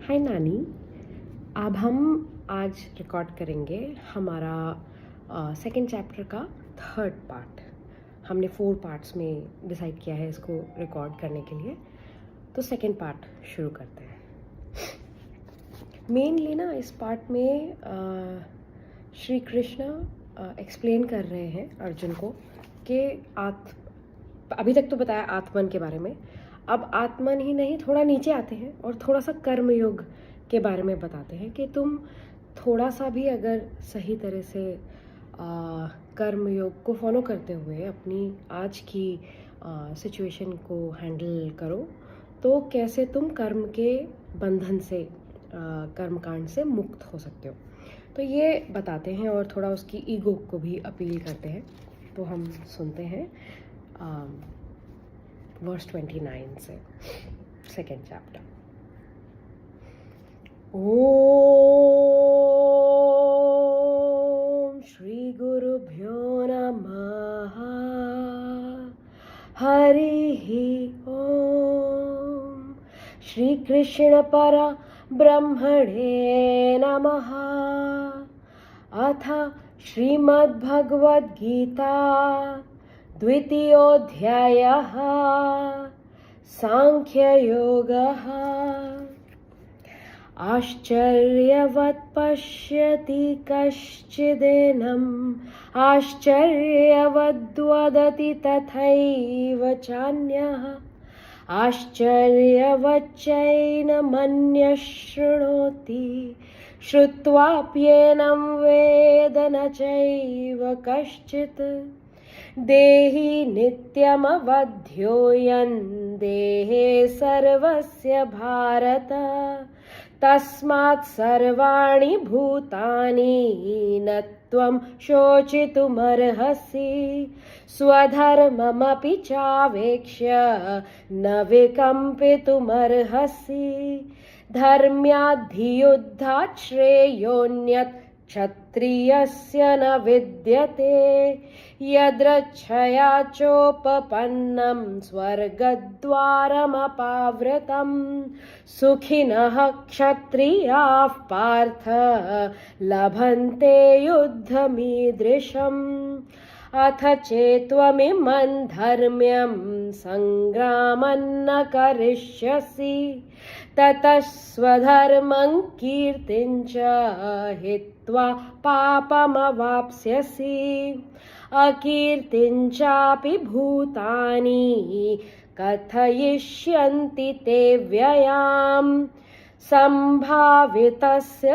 हाय नानी। अब हम आज रिकॉर्ड करेंगे हमारा सेकंड चैप्टर का थर्ड पार्ट। हमने 4 पार्ट्स में डिसाइड किया है इसको रिकॉर्ड करने के लिए, तो सेकंड पार्ट शुरू करते हैं। मेनली ना इस पार्ट में श्री कृष्ण एक्सप्लेन कर रहे हैं अर्जुन को कि अभी तक तो बताया आत्मन के बारे में, अब आत्मन ही नहीं थोड़ा नीचे आते हैं और थोड़ा सा कर्मयोग के बारे में बताते हैं कि तुम थोड़ा सा भी अगर सही तरह से कर्मयोग को फॉलो करते हुए अपनी आज की सिचुएशन को हैंडल करो तो कैसे तुम कर्म के बंधन से कर्मकांड से मुक्त हो सकते हो। तो ये बताते हैं और थोड़ा उसकी ईगो को भी अपील करते हैं। तो हम सुनते हैं वर्स 29 से सेकेंड चैप्टर। ओम श्री गुरुभ्यो नमः। हरि ओम। श्री कृष्ण परब्रह्मणे नमः। अथ श्रीमद्भगवद्गीता द्वितीयोऽध्यायः सांख्ययोगः। आश्चर्यवत् पश्यति कश्चिदेनम् आश्चर्यवद्वदति तथैव चान्यः आश्चर्यवच्चैनमन्यः शृणोति श्रुत्वाप्येनं वेद न चैव कश्चित्। देहि नित्यमवध्योऽयं देहे सर्वस्य भारत। तस्मात् सर्वाणि भूतानि न त्वं शोचितुमर्हसि। स्वधर्ममपि चावेक्ष्य न विकम्पितुमर्हसि। धर्म्याद्धियुद्धात् श्रेयोऽन्यत् क्षत्रियस्य न विद्यते। यदृच्छया चोपपन्नं स्वर्गद्वारमपावृतं। सुखिनः क्षत्रियाः पार्थ लभन्ते युद्धमीदृशम्। अथ चेत्त्वमिमं धर्म्यं सङ्ग्रामन्न करिष्यसि ततः स्वधर्मं कीर्तिं च हित्वा पापमवाप्स्यसि। अकीर्तिं चापि भूतानि कथयिष्यन्ति ते व्ययाम्। सम्भावितस्य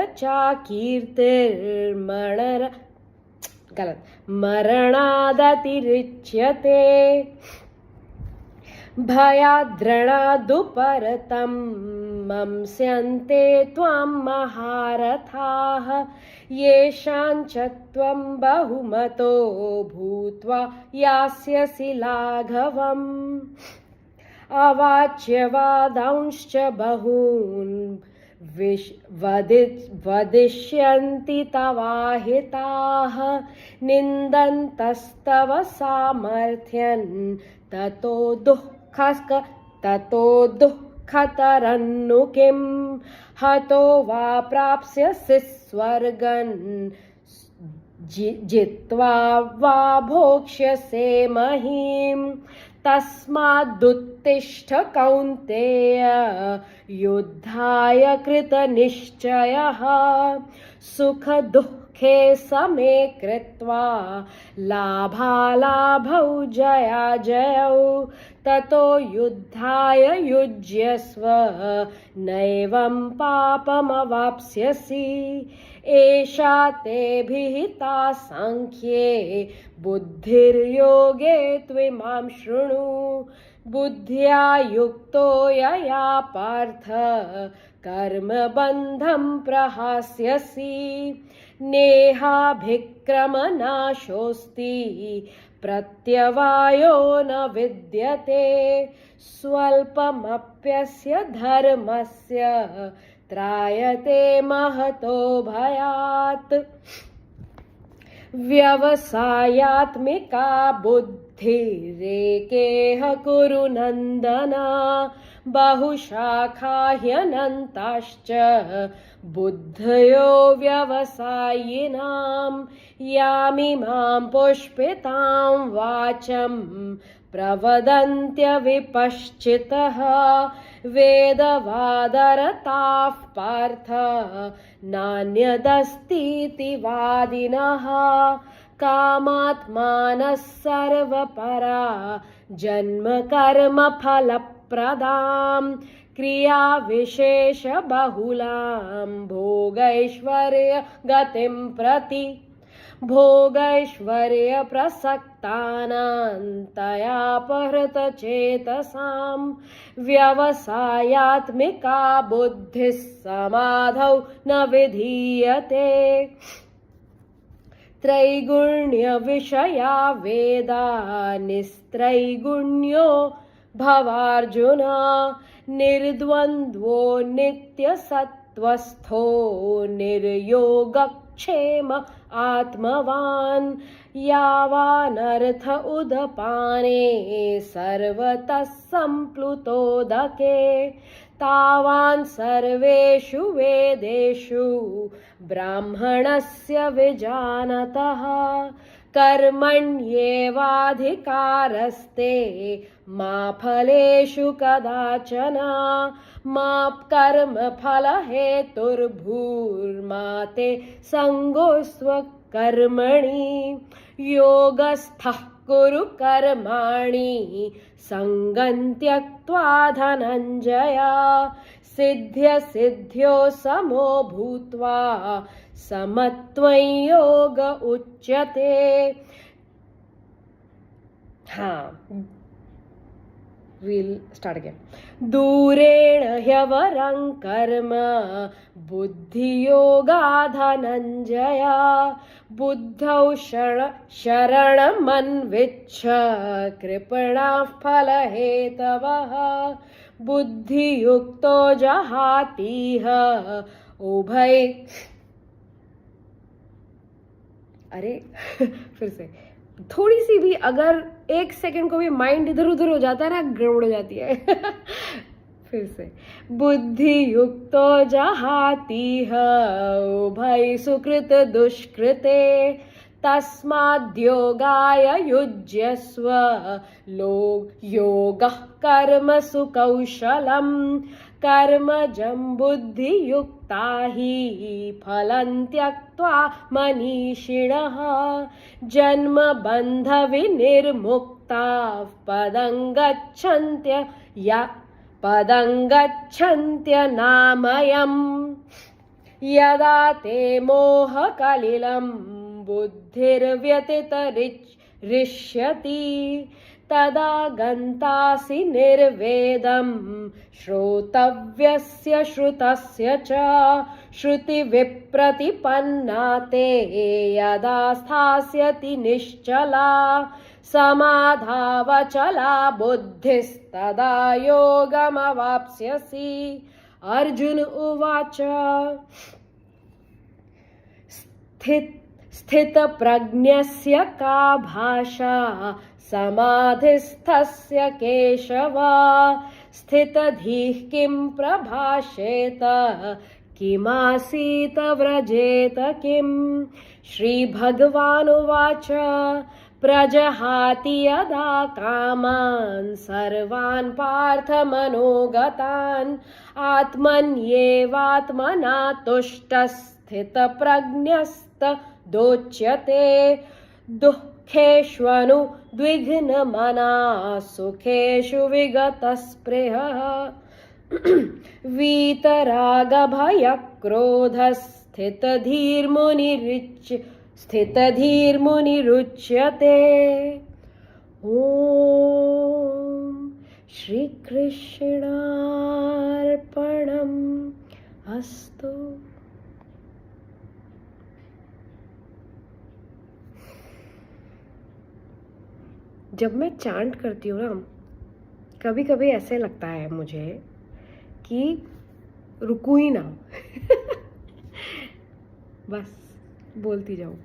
मरणादतिरिच्यते। भयाद्रणादुपरतं मंस्यन्ते त्वां महारथाः। येषां च त्वं बहुमतो भूत्वा यास्यसि लाघवम्। अवाच्यवादांश्च बहून् वदिष्यन्ति तवाहिताः। निन्दन्तस्तव सामर्थ्यं ततो दुःखतरन्नु किं। हतो वा प्राप्स्यसि स्वर्गं जित्वा वा भोक्ष्यसे महीम्। तस्मादुत्तिष्ठ कौन्तेय युद्धाय कृतनिश्चयः। सुखदुःखे समे कृत्वा लाभालाभौ जयाजयौ। ततो युद्धाय युज्यस्व नैवं पापमवाप्स्यसि। एषा ते विहिता सांख्ये बुद्धिर्योगे त्विमां शृणु। बुद्ध्या युक्तो यया पार्थ कर्मबन्धं प्रहास्यसि। नेहाभिक्रमनाशोऽस्ति प्रत्यवायो न विद्यते। स्वल्पमप्यस्य धर्मस्य त्रायते महतो भयात्। व्यवसायात्मिका बुद्धिर्योगो बुद्धिरेकेह कुरु नन्दन बहुशाखा ह्यनन्ताश्च बुद्धयो व्यवसायिनां यामिमां पुष्पितां वाचं प्रवदन्त्यविपश्चितः वेदवादरताः पार्थ नान्यदस्तीति वादिनः कामात्मानः सर्वपरा जन्मकर्मफलप्रदां क्रियाविशेषबहुलां भोगैश्वर्यगतिं प्रति भोगैश्वर्यप्रसक्तानां तयापहृतचेतसां व्यवसायात्मिका बुद्धिः समाधौ न विधीयते त्रैगुण्यविषया वेदा निस्त्रैगुण्यो भवार्जुन निर्द्वन्द्वो नित्यसत्त्वस्थो निर्योगक्षेम आत्मवान् यावानर्थ उदपाने सर्वतः सम्प्लुतोदके तावान् सर्वेषु वेदेषु ब्राह्मणस्य विजानतः कर्मण्येवाधिकारस्ते मा फलेषु कदाचन मा कर्मफलहेतुर्भूर्मा ते सङ्गोऽस्व कर्मणि योगस्थः कुरु कर्माणि सङ्गं त्यक्त्वा धनञ्जय सिद्ध्यसिद्ध्यो समो भूत्वा समत्वं योग उच्यते। हाँ, we'll start again. दूरेण ह्यवरं कर्म बुद्धियोगा धनञ्जय बुद्धौ शरणमन्विच्छ कृपणाः फलहेतवः बुद्धियुक्तो जहातीह उभय अरे फिर से थोड़ी सी भी अगर एक सेकंड को भी माइंड इधर उधर हो जाता है ना, गड़बड़ हो जाती है। फिर से बुद्धि युक्तो जहातीह उभय सुकृत दुष्कृते तस्माद्योगाय युज्यस्व योगः कर्मसु कौशलम् कर्मजं बुद्धियुक्ता हि फलं त्यक्त्वा मनीषिणः जन्मबन्धविनिर्मुक्ताः पदं गच्छन्त्यनामयम् यदा ते मोहकलिलं बुद्धिर्व्यतितरिष्यति तदा गन्तासि निर्वेदं श्रोतव्यस्य श्रुतस्य च श्रुतिविप्रतिपन्ना ते यदा स्थास्यति निश्चला समाधावचला बुद्धिस्तदा योगमवाप्स्यसि। अर्जुन उवाच स्थितप्रज्ञस्य का भाषा समाधिस्थस्य केशव स्थितधीः किं प्रभाषेत किमासीत व्रजेत किम्। श्रीभगवानुवाच प्रजहाति यदा कामान् सर्वान् पार्थमनोगतान् आत्मन्येवात्मना तुष्टः स्थितप्रज्ञस्तदोच्यते दुःखेष्वनुद्विग्नमनः सुखेषु विगतस्पृहः वीतरागभयक्रोधः स्थितधीर्मुनिरुच्यते। ॐ श्रीकृष्णार्पणम् अस्तु। जब मैं चांट करती हूँ ना, कभी कभी ऐसे लगता है मुझे कि रुकूं ही ना बस बोलती जाऊँ।